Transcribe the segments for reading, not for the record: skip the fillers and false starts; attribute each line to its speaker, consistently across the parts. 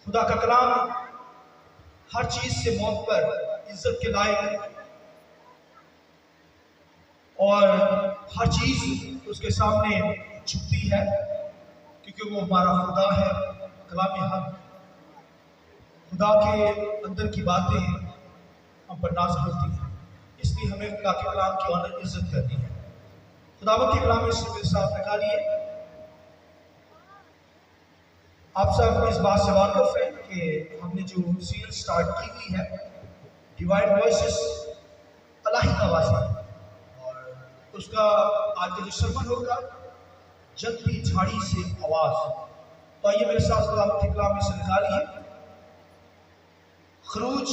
Speaker 1: خدا کا کلام ہر چیز سے موت پر عزت کے لائق ہے اور ہر چیز اس کے سامنے جھکتی ہے کیونکہ وہ ہمارا خدا ہے۔ کلام حق خدا کے اندر کی باتیں ہم پر نازل ہوتی ہیں، اس لیے ہمیں خدا کے کلام کی آنر عزت کرنی ہے۔ خداوند کے کلام سے میرے ساتھ نکالیے۔ آپ سب اس بات سے واقف ہیں کہ ہم نے جو سیریز سٹارٹ کی ہوئی ہے ڈیوائن وائسز، الہی آوازیں، اور اس کا آج کا جو سرمن ہوگا جلتی جھاڑی سے آواز۔ تو آئیے میرے ساتھ خداوند کے کلام میں سے نکالیے خروج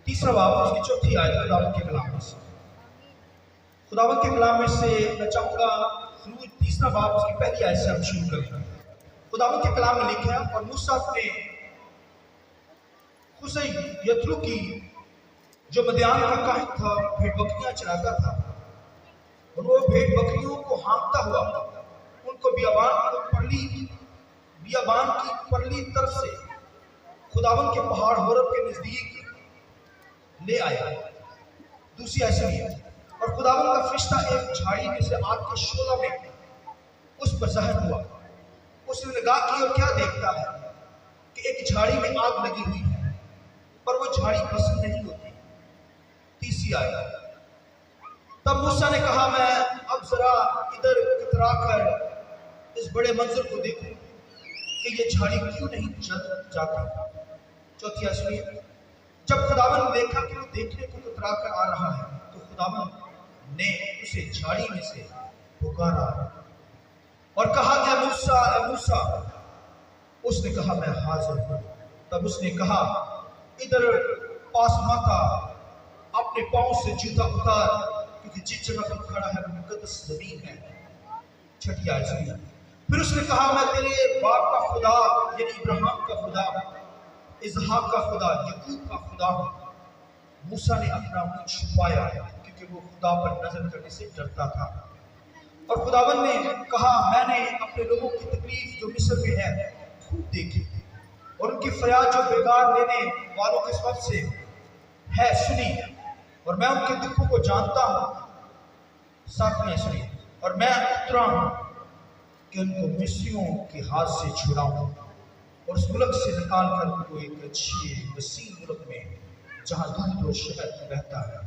Speaker 1: تیسرا باب اس کی چوتھی آیت خداوند کے کلام میں سے۔ خداوند کے کلام میں سے میں چاہوں گا خروج تیسرا باب اس کی پہلی آیت سے ہم شروع کریں۔ خداوند کے کلام میں لکھا ہے، اور موسیٰ اپنے خصی یترو کی جو مدیان کا کاہن تھا بھیڑ بکریاں چراتا تھا، اور وہ بھیڑ بکریوں کو ہانکتا ہوا ان کو بیابان کی پرلی طرف سے خداوند کے پہاڑ ہورب کے نزدیک لے آیا۔ دوسری ایسے بھی ہے، اور خداوند کا فرشتہ ایک جھاڑی میں سے آگ کے شعلہ میں اس پر ظاہر ہوا۔ اس نے نگاہ کی اور کیا دیکھتا ہے کہ ایک جھاڑی میں آگ لگی ہوئی ہے، پر وہ جھاڑی پسند نہیں ہوتی۔ تیسری آیت، تب موسیٰ نے کہا میں اب ذرا ادھر کترا کر اس بڑے منظر کو دیکھوں کہ یہ جھاڑی کیوں نہیں جل جاتی۔ چوتھی آیت سنیے، جب خداوند نے دیکھا کہ وہ دیکھنے کو کترا کر آ رہا ہے تو خداوند نے اسے جھاڑی میں سے پکارا اور کہا اے موسیٰ، اے موسیٰ۔ اس نے کہا میں حاضر ہوں۔ تب اس نے کہا ادھر پاس ماتا، اپنے پاؤں سے جوتا اتار، کیونکہ جس جگہ پر کھڑا ہے وہ مقدس زمین ہے۔ چھٹی آیت سنیے، پھر اس نے کہا میں تیرے باپ کا خدا یعنی ابراہیم کا خدا، اسحاق کا خدا، یعقوب کا خدا ہوں۔ موسیٰ نے اپنا منہ چھپایا کیونکہ وہ خدا پر نظر کرنے سے ڈرتا تھا۔ اور خداوند نے کہا میں نے اپنے لوگوں کی تکلیف جو مصر میں ہے خوب دیکھی، اور ان کی فریاد جو بیگار لینے والوں کے سبب سے ہے سنی، اور میں ان کے دکھوں کو جانتا ہوں۔ ساتویں سنی، اور میں اترا ہوں کہ ان کو مصریوں کے ہاتھ سے چھڑاؤں اور اس ملک سے نکال کر ان کو ایک اچھی وسیع ملک میں جہاں دودھ و شہد بہتا ہے۔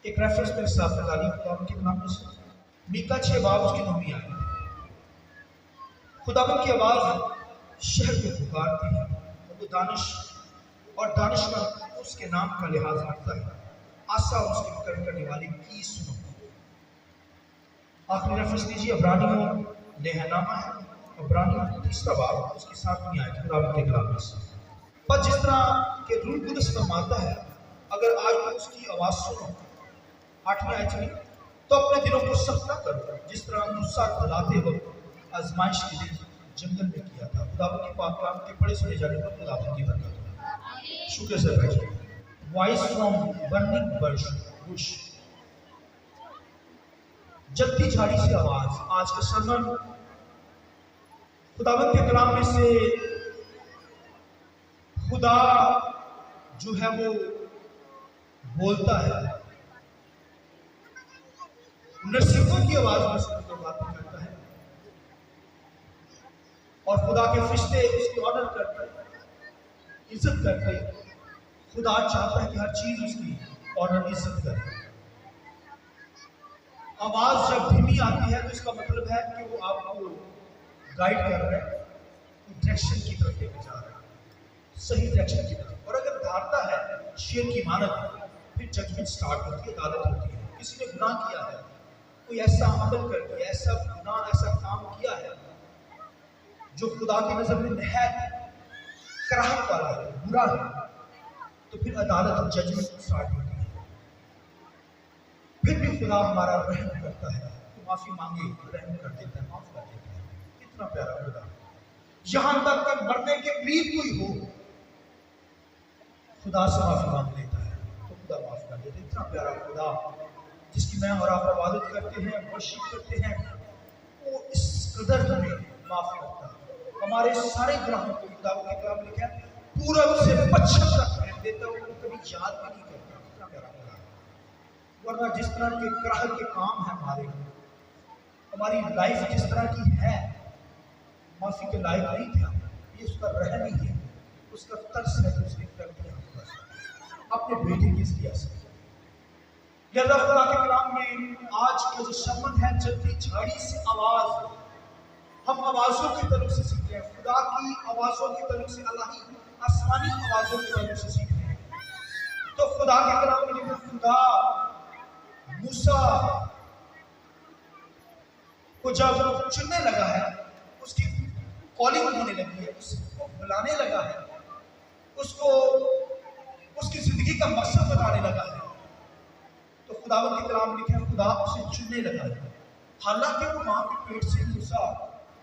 Speaker 1: ایک ریفرنس میرے ساتھ نکالی خداوند کے کلام میں سے، میکا 6 باب اس کی 9ویں آیت۔ خداوند کی آواز شہر کو پکارتی ہے، اور وہ دانش اور دانشمند اس کے نام کا لحاظ رکھتا ہے۔ آسا اس کی فکر کرنے والی کی سنو۔ آخری ریفرنس لیجیے عبرانیوں لوح نامہ ہے، عبرانیوں 3 باب اس کی 7ویں آیت خداوند کے کلام میں سے۔ پر جس طرح کہ روح القدس فرماتا ہے اگر آج تم اس کی آواز سنو، 8ویں آیت میں، تو اپنے دلوں کو سخت نہ کرو جس طرح موسیٰ دلاتے وقت آزمائش کے دن جنگل میں کیا تھا۔ خداوند کے پاک کلام کے پڑھے سنے جانے پر خداوند کی برکت ہو۔ شکر سے بیٹھے۔ وائس فرام برننگ بش، جلتی جھاڑی سے آواز۔ آج کا سرمن خداوند کے کلام میں سے خدا جو ہے وہ بولتا ہے، نرسنگوں کی آواز میں سے باتیں کرتا ہے، اور خدا کے فرشتے اس کی آنر کرتے، عزت کرتے۔ خدا چاہتا ہے کہ ہر چیز اس کی آنر عزت کرے۔ آواز جب دھیمی آتی ہے تو اس کا مطلب ہے کہ وہ آپ کو گائیڈ کر رہا ہے، ڈائریکشن کی طرف لے کے جا رہا ہے، صحیح ڈائریکشن کی طرف۔ اور اگر دھارتا ہے شیر کی مانت، پھر ججمنٹ سٹارٹ ہوتی ہے، عدالت ہوتی ہے۔ کسی نے گناہ کیا ہے، کوئی ایسا عمل کر کے ایسا گناہ ایسا کام کیا ہے جو خدا کی نظر میں نہایت کراہت والا ہے، برا ہے، تو پھر عدالت اور ججمنٹ سٹارٹ ہوتی ہے۔ پھر بھی خدا ہمارا رحم کرتا ہے، تو معافی مانگے رحم کر دیتا ہے، معاف کر دیتا ہے۔ کتنا پیارا خدا، یہاں تک کہ مرنے کے قریب کوئی ہو خدا سے معافی مانگ لیتا ہے تو خدا معاف کر دیتا ہے۔ اتنا پیارا خدا جس کی میں اور آپ عبادت کرتے ہیں، ورشپ کرتے ہیں، وہ اس قدر ہمیں معاف کرتا ہے۔ हमारे सारे गुनाहों को खुदा के कलाम में लिखा है पूरब से पश्चिम तक फेंक देता है, वो कभी याद भी नहीं करता। कितना प्यारा कलाम है। वरना जिस तरह के कराह के काम है हमारी लाइफ जिस तरह की है, माफी के लायक नहीं थे हम। ये उसका रहम ही है, उसका तरस है कि उसने कर दिया अपने बेटे की जरिया से। अल्लाह खुदा के कलाम में आज का जो शब्द है जल्दी झाड़ी से आवाज, हम आवाजों की तरफ से सीखते हैं, खुदा की आवाजों की तरफ से, अल्लाह की आसमानी आवाजों की तरफ से सीखते हैं। तो खुदा के कलाम में लिखा खुदा मूसा को जब चुनने लगा है, उसकी कॉलिंग होने लगी है, उसको बुलाने लगा है, उसको उसकी जिंदगी का मकसद बताने लगा है, तो खुदावंद के कलाम में लिखा है खुदा उसे चुनने लगा है। हालांकि वो मां के पेट से मूसा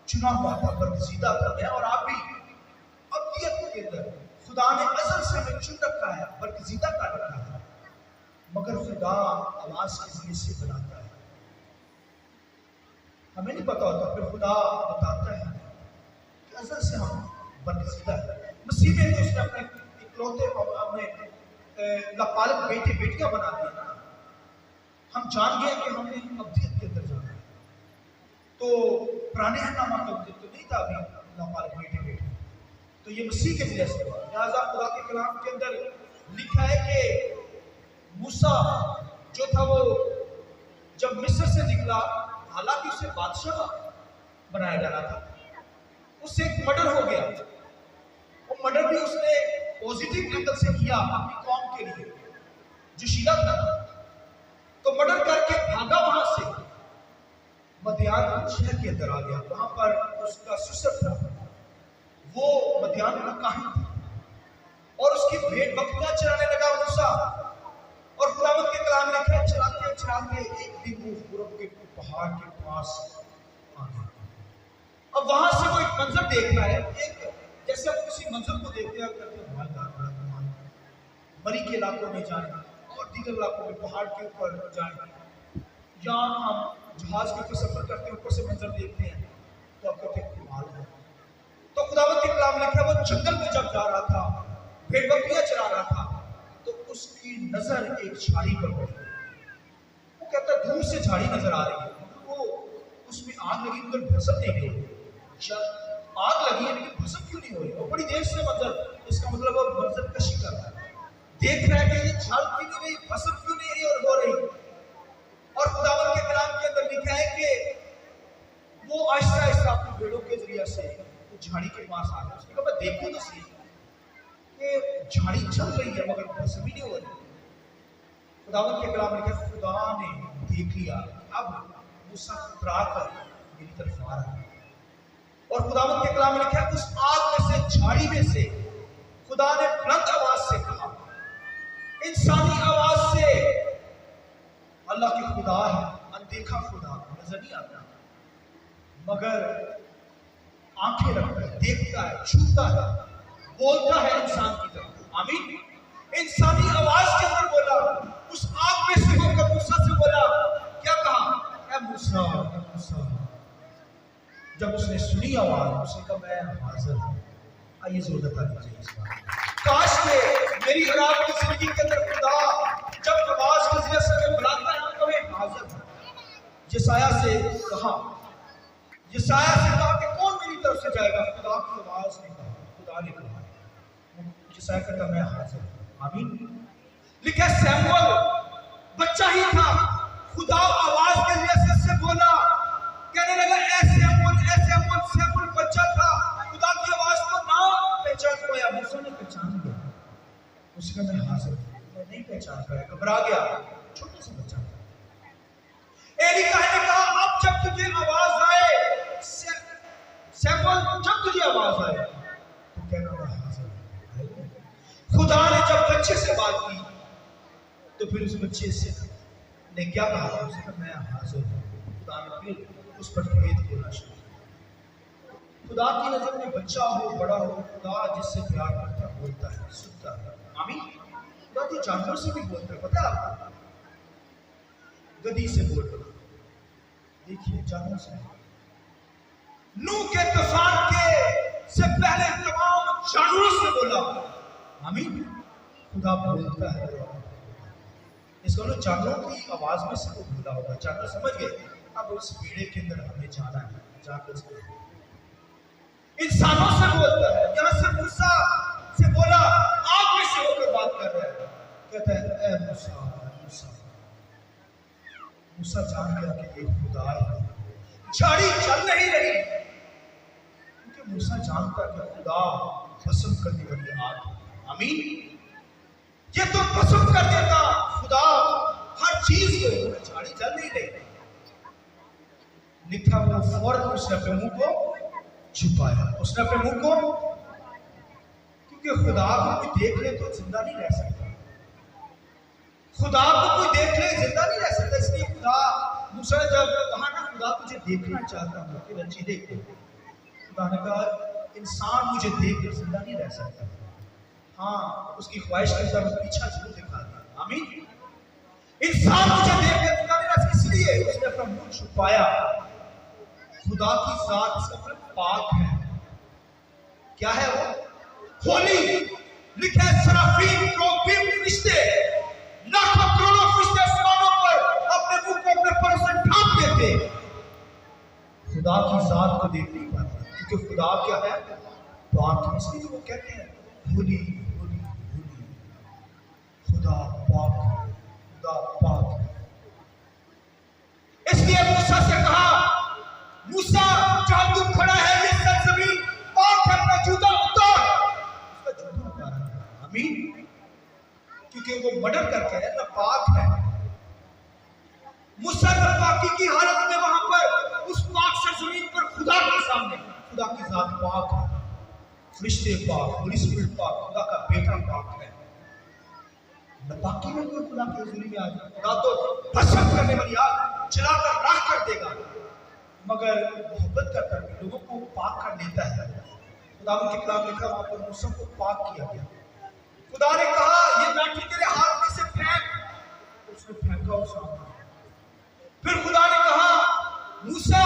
Speaker 1: चुना हुआ था, बरगजीदा था। मैं और आप भी अब्दियत के अंदर खुदा ने अज़ल से हमें चुन रखा है, बरगजीदा कर रखा है, मगर खुदा आवाज के जरिए से बुलाता है। हमें नहीं पता होता, फिर खुदा बताता है कि अज़ल से हम बरगजीदा है। मसीह में तो उसने अपने इकलौते अपने लापालक बेटे बेटियां बना दिए ना। हम जान गए कि हमने अब्दियत के अंदर जाना है। तो पुराने नामा का अब्दियत तो नहीं था अभी लापालक बेटे बेटे, तो ये मसीह के जरिए से हुआ। लिहाजा खुदा के कलाम के अंदर लिखा है कि मूसा जो था वो जब मिस्र से निकला, हालांकि उसे बादशाह बनाया जाना था, उससे एक मर्डर हो गया। वो मर्डर भी उसने पॉजिटिव एंगल से किया अपनी कौम के लिए जो शीला था। तो मर्डर करके भागा वहां से, मदियान शहर के अंदर आ गया। वहां पर उसका ससुर था, वो मदियान का काहिन था और उसकी भेड़ बकरियां चराने लगा मूसा। और खुदावंद के कलाम में लिखा है चराते चराते एक दिन वो पूरब के पहाड़ के पास आ गया। अब वहां से वो एक मंजर देख रहा है, एक जैसे हम किसी मंजर को देखते हैं करते मरी के इलाकों में जाए और दीगर इलाकों में पहाड़ के ऊपर जाए, या हम जहाज के ऊपर सफर करते हैं, ऊपर से मंजर देखते हैं तो आप कहते हैं कमाल है। तो खुदावंद के कलाम में लिखा है वो जंगल में जब जा रहा था, भेड़ बकरियां चरा रहा था, तो उसकी नजर एक झाड़ी पर पड़ी। वो कहता है दूर से झाड़ी नजर आ रही है, वो उसमें आग लगी मगर भस्म नहीं गई। आग लगी है लेकिन भस्म क्यों नहीं हो रही? वो बड़ी देर से मंजर, इसका मतलब वो मंजर कशी कर रहा है, देख रहा है कि ये झाड़ क्यों नहीं रही, भस्म क्यों नहीं रही और हो रही। और खुदावंद के कलाम के अंदर लिखा है कि वो आहिस्ता आहिस्ता अपनी भेड़ों के जरिए से झाड़ी के पास आ गया। उसने कहा मैं देखूं तो सही कि झाड़ी चल रही है मगर भस्म ही नहीं हो रही। खुदावंद के कलाम में लिखा है खुदा ने देख लिया, अब मूसा घबरा कर मेरी तरफ आ रहा है। और खुदावंद के कलाम में लिखा है उस आग में से, झाड़ी में से खुदा ने बुलंद आवाज से कहा, इंसानी आवाज से। अल्लाह की खुदा है, अनदेखा खुदा, नजर नहीं आता मगर आंखें रखता है, देखता है, छूता है, बोलता है इंसान की तरफ। आमीन। इंसानी आवाज के अंदर बोला, उस आग में से होकर मूसा से बोला, क्या कहा? ऐ मूसा, ऐ मूसा। जब उसने सुनी आवाज, उसने कहा मैं हाजिर हूं। आइए जरूर बता दीजिए इस बात। काश के मेरी और आपकी जिंदगी के अंदर खुदा जब आवाज के जरिए से बुलाता है तो मैं हाजिर हूं। यशायाह से कहा, यशायाह से कहा कि कौन मेरी तरफ से जाएगा? खुदा की आवाज ने कहा, खुदा ने कहा, यशायाह कहता मैं हाजिर हूं। आमीन। लिखा सैमुअल बच्चा ही था, खुदा आवाज के जरिए से बोला, कहने लगा ऐसे अमन सैमुअल बच्चा था, खुदा की आवाज को ना पहचान पाया। मूसा ने पहचान लिया, उसका मैं हाजिर हूं, मैं नहीं पहचान पाया, घबरा गया, छोटा सा बच्चा था। एली ने कहा अब जब तुझे आवाज आए, सैमुअल जब तुझे आवाज आए तो कहना मैं हाजिर हूं। खुदा ने जब बच्चे से बात की तो फिर उस बच्चे से ने क्या कहा? उसने कहा मैं हाजिर हूं। खुदा ने फिर उस पर भेद बोलना शुरू किया। खुदा की नजर में बच्चा हो बड़ा हो, खुदा जिससे प्यार करता है बोलता है, सुनता है। आमीन। खुदा तो जानवर से भी बोलता है, पता है आपको? गधी से बोल रहा, देखिए जानवर से। नूह के तूफान के से पहले तमाम जानवरों से बोला। आमीन। खुदा बोलता है। इसको ना जानवरों की आवाज में से बोला होगा, जानवर समझ गए। अब उस बेड़े के अंदर हमें जाना है, जाकर इंसानों से बोलता है। यहाँ से मूसा से बोला, आग में से होकर बात कर रहा है। कहता है ए मूसा, मूसा। मूसा जान गया कि ये खुदा है। झाड़ी चल नहीं रही क्योंकि मूसा जानता कि खुदा पसंद करने वाली आग है। आमीन। ये तो पसंद कर देता खुदा हर चीज को, झाड़ी चल नहीं रही। लिखा वो फौरन उसने अपने मुंह को छुपाया। उसने अपने मुंह को, क्योंकि खुदा को कोई देख ले तो जिंदा नहीं रह सकता। खुदा को कोई देख ले जिंदा नहीं रह सकता। इसलिए खुदा मूसा ने जब कहा ना खुदा तुझे देखना चाहता हूँ, फिर अच्छी देख। खुदा ने कहा इंसान मुझे देख कर जिंदा नहीं रह सकता। हाँ, उसकी ख्वाहिश की तरफ पीछा जरूर दिखा दिया। आमीन। इंसान मुझे देख कर जिंदा नहीं रह सकता, इसलिए उसने अपना मुंह छुपाया। खुदा की जात इसका पाक है। क्या है वो? होली। लिखा है सराफीम केरूबीम फरिश्ते, लाखों करोड़ों फरिश्ते आसमानों पर अपने मुंह को अपने पर से ढांप देते, खुदा की जात को देख नहीं पाते क्योंकि खुदा क्या है? पाक। इसलिए तो वो कहते हैं होली होली होली, खुदा पाक, खुदा पाक। इसलिए मूसा से कहा, मूसा जहां तू खड़ा है ये सरजमीन पाक है, अपना जूता उतार। उसका जूता उतारा। आमीन। क्योंकि वो मर्डर करके है ना, पाक है। मूसा पाकी की हालत में वहां पर उस पाक सरजमीन पर खुदा के सामने, खुदा की जात पाक है, फरिश्ते पाक, होली स्पिरिट पाक, खुदा का बेटा पाक है। नापाकी में कोई खुदा की हुजूरी में आ जाए, खुदा तो भस्म करने वाली आग जलाकर राख कर देगा, मगर मोहब्बत करता है, लोगों को पाक कर लेता है। खुदा के कलाम लिखा वहां पर मूसा को पाक किया गया। खुदा ने कहा ये लाठी तेरे हाथ में से फेंक, उसने फेंका उस आग में। फिर खुदा ने कहा मूसा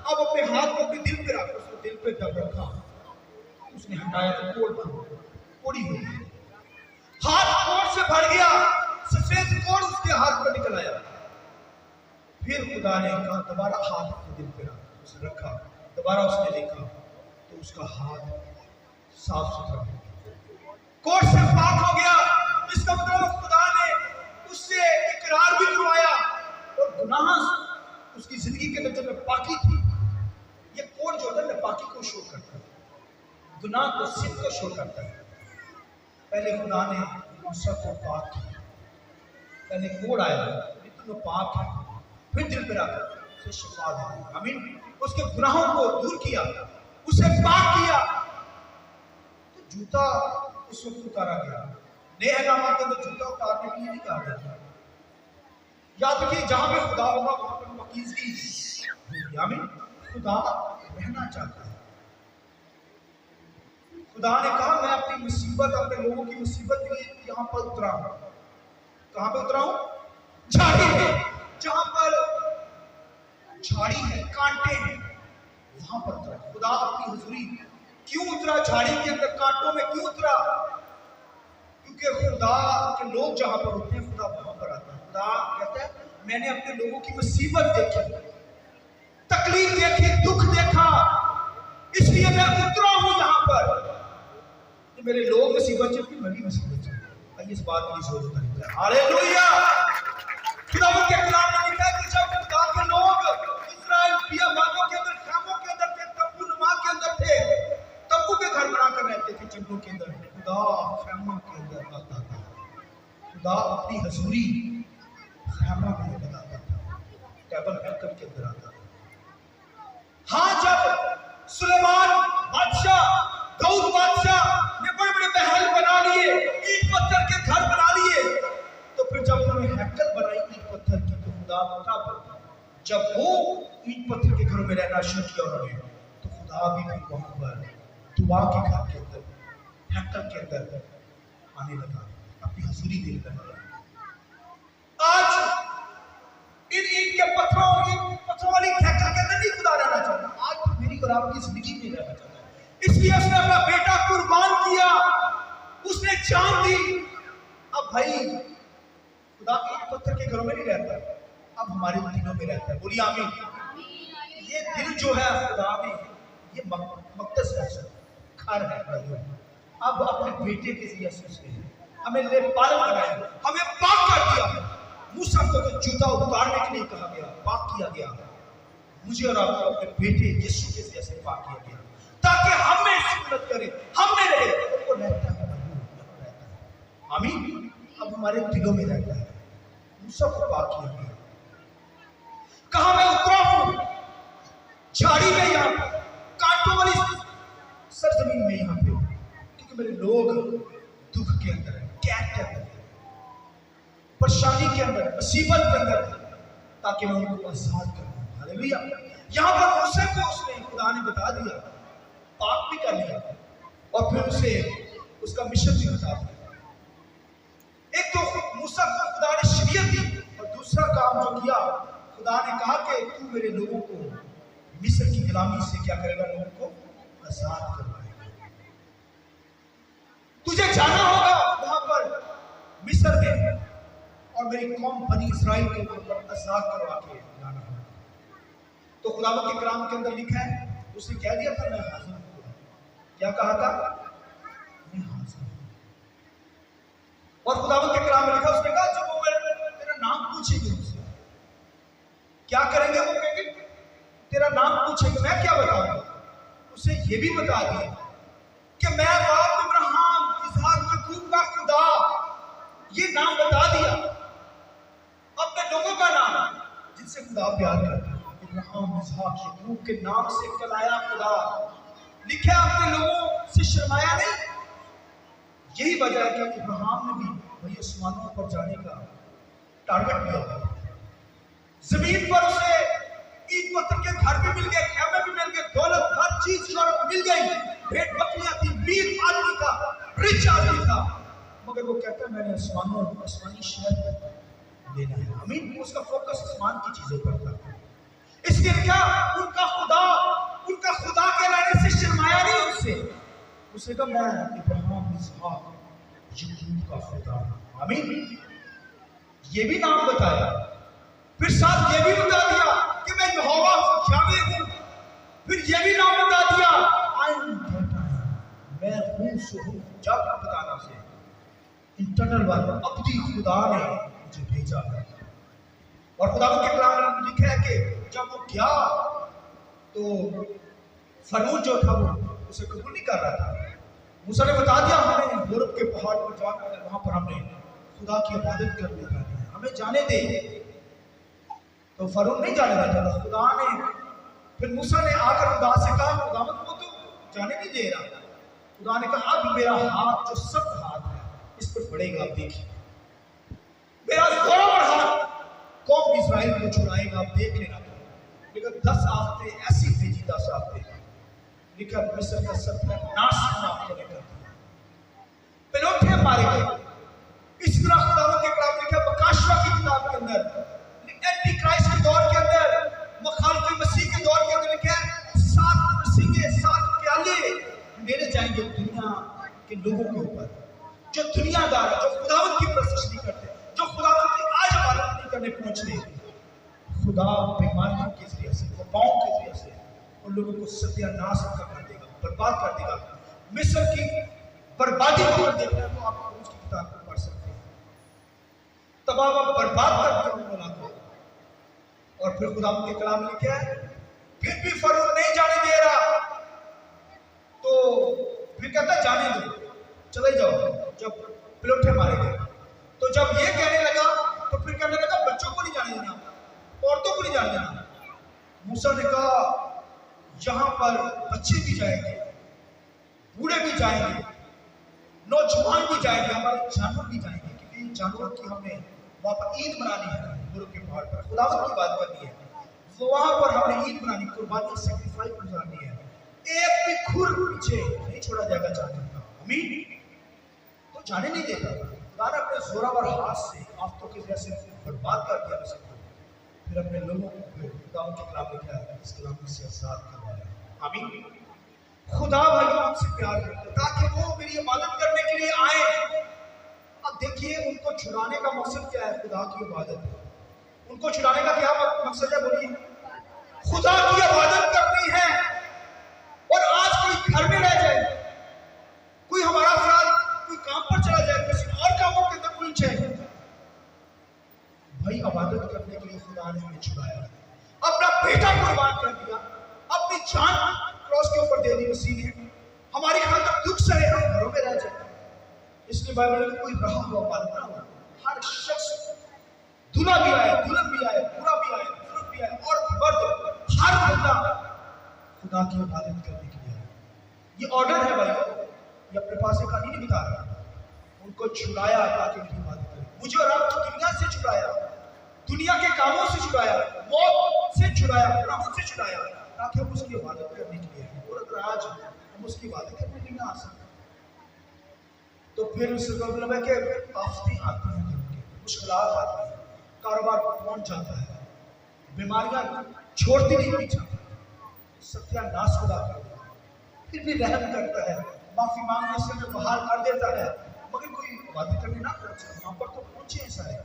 Speaker 1: अब अपने हाथ को अपने दिल पे रख। उसने दिल पे दब रखा, उसने हटाया तो कोड़ी हो गई। हाथ कोड़ से भर गया, सफेद कोड़ उसके हाथ पर निकल आया। फिर खुदा ने कहा दोबारा हाथ अपने दिल पे रख। उसने रखा, दोबारा उसने देखा तो उसका हाथ साफ सुथरा हो गया, कोड़ से पाक हो गया। इसका मतलब खुदा ने उससे इकरार भी करवाया और गुनाह उसकी जिंदगी के अंदर में पाकी थी। ये कोड़ जो होता है पाकी को शो करता है, गुनाह को, सिद्ध को शो करता है। पहले खुदा ने मूसा को पाक किया, पहले कोड़ आया तुम पाक है, फिर दिल पे रखा, उसे शिफा दी। आमीन। उसके गुनाहों को दूर किया, उसे पाक किया। तो जूता उस वक्त उतारा गया। नए अहकाम के अंदर जूता उतारने के लिए नहीं कहा गया। याद रखिए जहां पे खुदा होगा वहां पर पाकीज़गी होगी। आमीन। खुदा रहना चाहता है। खुदा ने कहा मैं अपनी मुसीबत, अपने लोगों की मुसीबत के लिए यहाँ पर उतरा हूं। कहां पे उतरा हूं? झाड़ी में। जहां पर झाड़ी है, कांटे हैं, वहां पर उतरा। खुदा अपनी हुजूरी क्यों उतरा? झाड़ी के अंदर कांटों में क्यों उतरा? क्योंकि खुदा के लोग जहां पर होते हैं खुदा वहां पर आता है। खुदा कहता है मैंने अपने लोगों की मुसीबत देखी, तकलीफ देखी, दुख देखा, इसलिए मैं उतरा हूं यहाँ पर। मेरे लोग मुसीबत चलती, मैं भी मुसीबत चलती। आइए इस बात की सोच करते हैं। हालेलुया। खुदा के कलाम में लिखा है कि जब खुदा के लोग इस्राएल बियाबानों के अंदर, खामों के अंदर थे, तंबू नुमा के अंदर थे, तंबू के घर बनाकर रहते थे जंगलों के अंदर, खुदा खैमा के अंदर आता था। खुदा अपनी हजूरी खैमा में लगाता था, टैबरनेकल के अंदर आता था। हाँ, जब सुलेमान बादशाह, दाऊद बादशाह ने बड़े बड़े महल बना लिए, ईंट पत्थर के घर बना लिए, तो फिर जब उन्होंने हैकल बनाई ईंट पत्थर की, तो खुदा जब वो ईंट पत्थर के घरों में रहना शुरू किया उन्होंने, तो खुदा भी वहां पर दुआ के घर के अंदर, हैकल के अंदर आने लगा, अपनी हजूरी देने लगा। आज इन ईंट के पत्थरों वाली हैकल के अंदर नहीं खुदा रहना चाहता। आज तो मेरी और आपकी जिंदगी में रहना चाहता है। اس لیے اس نے اپنا بیٹا قربان کیا، اس نے جان دی۔ اب بھائی خدا کے پتھر کے گھروں میں نہیں رہتا، اب ہمارے دلوں میں رہتا ہے، بولیے آمین۔ یہ دل جو ہے خدا میں، یہ مقدس ہے، گھر ہے بھائیو۔ اب اپنے بیٹے کے ذریعے سے اس نے ہمیں لے پالن بنایا، ہمیں پاک کر دیا۔ موسیٰ کو تو جوتا اتارنے کے لیے کہا گیا، پاک کیا گیا، مجھے اور آپ کو اپنے بیٹے یسوع کے ذریعے سے پاک کیا گیا تاکہ ہم میں سکونت کرے، ہم میں رہے، اور وہ رہتا ہے، آمین۔ اب ہمارے دلوں میں رہتا ہے۔ موسیٰ کو پاک کیا گیا، کہاں میں اترا ہوں، جھاڑی میں، یہاں پر کانٹوں والی سرزمین میں، یہاں پہ، کیونکہ میرے لوگ دکھ کے اندر ہیں، قید کے اندر ہیں، پریشانی کے اندر، مصیبت کے اندر، تاکہ میں ان کو آزاد کروں۔ ہاللیلویہ۔ یہاں پر موسیٰ کو اس نے خدا نے بتا دیا، پاک بھی کر لیا، اور پھر اسے اس کا مشن بھی بتا دیا۔ ایک تو موسیٰ کو خدا نے شریعت دی، اور دوسرا کام جو کیا، خدا نے کہا کہ تو میرے لوگوں کو مصر کی غلامی سے کیا کرے گا، لوگوں کو آزاد کروائے گا۔ تجھے جانا ہوگا وہاں پر مصر میں، اور میری قوم بنی اسرائیل کو آزاد کروا کے لانا ہوگا۔ تو خداوند کے کلام کے اندر لکھا ہے، اس نے کہہ دیا تھا میں حاضر ہوں۔ کیا کہا تھا؟ میں حاضر ہوں۔ اور خداوند کے کلام میں لکھا، اس نے کہا جب وہ میرا نام پوچھیں گے، اس سے کیا کریں گے؟ وہ کہیں گے تیرا نام پوچھیں گے، میں کیا بتاؤں گا؟ اسے یہ بھی بتا دیا کہ میں باپ ابراہیم، اسحاق، یعقوب کا خدا، یہ نام بتا دیا، اپنے لوگوں کا نام جن سے خدا پیار کرتا ہے، ابراہیم، اسحاق، یعقوب کے نام سے کلایا خدا، لکھا اپنے لوگوں سے شرمایا نہیں۔ یہی وجہ ہے کہ ابراہیم نے بھی وہی آسمانوں پر جانے کا ٹارگٹ لیا، زمین پر اسے اینٹ پتھر کے گھر بھی مل گئے، خیمے بھی مل گئے، دولت، ہر چیز شہرت مل گئی، بھیڑ بکریاں تھی، امیر آدمی تھا، رچ آدمی تھا، مگر وہ کہتا ہے میں نے آسمانی شہر لینا ہے، آمین۔ اس کا فوکس آسمان کی چیزوں پر تھا، اس لیے کیا ان کا خدا کے لانے سے شرمایا نہیں، ان سے اسے کہا میں ابراہیم، اسحاق، یعقوب کا خدا ہوں، آمین۔ یہ بھی نام بتایا، پھر ساتھ یہ بھی بتا دیا کہ میں یہوہ یاوے ہوں، پھر یہ بھی نام بتا دیا میں ہوں سو ہوں، جب بتانا سے انٹرنل والا ابدی خدا نے مجھے بھیجا ہے۔ اور خدا کے کلام میں لکھا ہے کہ جب وہ گیا تو فرعون جو تھا وہ اسے قبول نہیں کر رہا تھا۔ موسیٰ نے بتا دیا ہمیں یورپ کے پہاڑ پر جا کر وہاں پر ہم نے خدا کی عبادت کرنے کا ہے، ہمیں جانے دے، تو فرعون نہیں جانے دیتا تھا۔ خدا نے پھر موسیٰ نے آ کر خدا سے کہا خداوند کو تو جانے نہیں دے رہا، خدا نے کہا اب میرا ہاتھ جو سخت ہاتھ ہے اس پر پڑے گا، آپ دیکھیں میرا زور ہاتھ قوم اسرائیل کو چھڑائے گا، آپ دیکھ لینا۔ لیکن 10 آفتے ایسی بھیجی، 10 آفتے لکھا مصر کا سب ناس آپ کو لے کر دیا، پلوٹے مارے گئے۔ اس طرح خداوند کے کلام لکھا بکاشوا کی کتاب کے اندر، اینٹی کرائسٹ کے دور کے اندر، مخالف مسیح کے دور کے اندر لکھا ہے 7 سنگے 7 پیالے میرے جائیں گے دنیا کے لوگوں کے اوپر جو دنیا دار ہے، جو خداوند کی پرستش نہیں کرتے، جو خداوند کی آج عبادت نہیں کرنے پہنچتے۔ خدا بیماریوں کے ذریعے سے، وباؤں کے ذریعے سے ان لوگوں کو ستیہ ناش کر دے گا، برباد کر دے گا۔ مصر کی بربادی کو اگر دیکھنا ہے تو آپ اس کی کتاب کو پڑھ سکتے ہیں، تباہ و برباد کر دیا انہوں نے کو۔ اور پھر خدا کے کلام میں کیا ہے، پھر بھی فرعون نہیں جانے دے رہا، تو پھر کہتا جانے دو، چلے جاؤ۔ جب پلوٹے مارے گئے تو جب یہ کہنے لگا تو پھر کہنے لگا بچوں کو نہیں جانے دینا، عورتوں کو نہیں جانے دینا۔ موسیٰ نے کہا یہاں پر بچے بھی جائیں گے، بوڑھے بھی جائیں گے، نوجوان بھی جائیں گے، ہمارے جانور بھی جائیں گے، کیونکہ جانوروں کی ہمیں وہاں پر عید منانی ہے، گرو کے پہاڑ پر خداوند کی بات کرنی ہے، وہاں پر ہم نے عید منانی، قربانی، سیکریفائس گزارنی ہے، ایک بھی کھر پیچھے نہیں چھوڑا جائے گا جانور کا، امین۔ تو جانے نہیں دیتا، خدا نے اپنے زوراور ہاتھ سے آفتوں کے ذریعے سے برباد کر دیا مسیح کو، پھر اپنے لوگوں کو خدا کے کلام لکھا ہے اس کلام سے آزاد کروایا، آمین۔ खुदा भाई हमसे प्यार करते हैं ताकि वो मेरी इबादत करने के लिए आए। अब देखिए उनको छुड़ाने का मकसद क्या है? खुदा की इबादत है। उनको छुड़ाने का क्या मकसद है? बोलिए, खुदा की इबादत करनी है। और आज कोई घर में रह जाए, कोई हमारा अफराद कोई काम पर चला जाए, किसी और कामों के अंदर उलझ जाए, भाई इबादत करने के लिए खुदा ने हमें छुड़ाया, अपना बेटा कुर्बान कर दिया, अपनी जान क्रॉस के ऊपर दे दी उसी ने, हमारी खातिर दुख सहे, हम घरों में रह जाए। इसलिए बाइबल में कोई रहा हुआ इबादत ना हो। हर शख्स, दूल्हा भी आए, दुल्हन भी आए, बुरा भी आए, बुजुर्ग भी आए, और मर्द, हर बंदा खुदा की इबादत करने के लिए आए। ये ऑर्डर है भाई, ये अपने पास एक कहानी नहीं बता रहा। उनको छुड़ाया ताकि उनकी इबादत करें। मुझे और आपको दुनिया से छुड़ाया, दुनिया के कामों से छुड़ाया, मौत से छुड़ाया, गुनाहों से छुड़ाया, ताकि हम उसकी इबादत करने के लिए आए। और अगर आज हम उसकी इबादत करने के लिए ना आ सकते तो फिर उससे मतलब है कि आफतें आती हैं, मुश्किलात आती हैं, कारोबार पहुंच जाता है, बीमारियां छोड़ती नहीं पीछा, सत्यानाश खुदा कर देता है, फिर भी रहम करता है, माफी मांगने से हमें बहाल कर देता है, मगर कोई इबादत करने ना पहुंचे। वहां पर तो पहुंचे हैं सारे,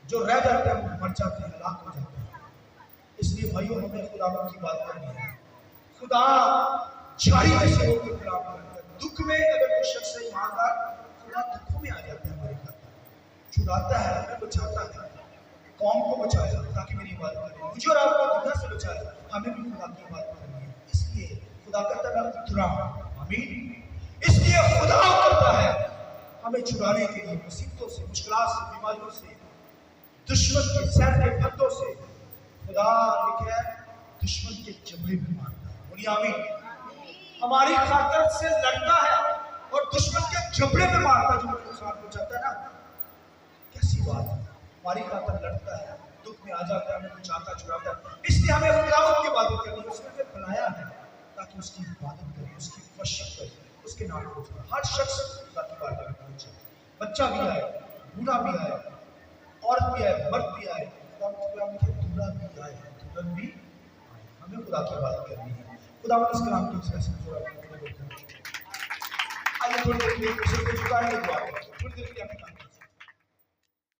Speaker 1: जो रह जाते हैं वो मर जाते हैं, हलाक हो जाते हैं। इसलिए भाइयों हमें खुदा की बात करनी है। खुदा जारी में से होकर कलाम करता है। दुख में अगर कोई शख्स है ईमानदार, खुदा दुखों में आ जाता है, हमारे खातिर छुड़ाता है, हमें बचाता है, कौम को बचाया ताकि मेरी इबादत करें, मुझे और आपको दुनिया से बचाया, हमें भी खुदा की इबादत करनी है। इसलिए खुदा कहता है मैं उतरा, आमीन। इसलिए खुदा करता है हमें छुड़ाने के लिए मुसीबतों से, मुश्किलात से, बीमारियों से, दुश्मन के सैर के फंदों से। खुदा लिखा है दुश्मन के जबड़े में मारता है, बोलिए आमीन। हमारी खातिर से लड़ता है और दुश्मन के जबड़े में मारता है, जो नुकसान पहुंचाता है ना। कैसी बात है, हमारी खातिर लड़ता है, दुख में आ जाता है, हमें बचाता छुड़ाता है। इसलिए हमें खुदावंद की इबादत करनी है। उसने हमें बनाया है ताकि उसकी इबादत करें, उसकी वर्शिप करें, उसके नाम को जाए। हर शख्स खुदा की इबादत में पहुंचे, बच्चा भी आए, बूढ़ा भी आए, औरत भी आए, मर्द भी आए, दूल्हा भी आए, दुल्हन भी आए, हमें खुदा की इबादत करनी है। खुदा इस कलाम को आइए थोड़ी देर के लिए झुकाएंगे, दुआ करें, थोड़ी देर के लिए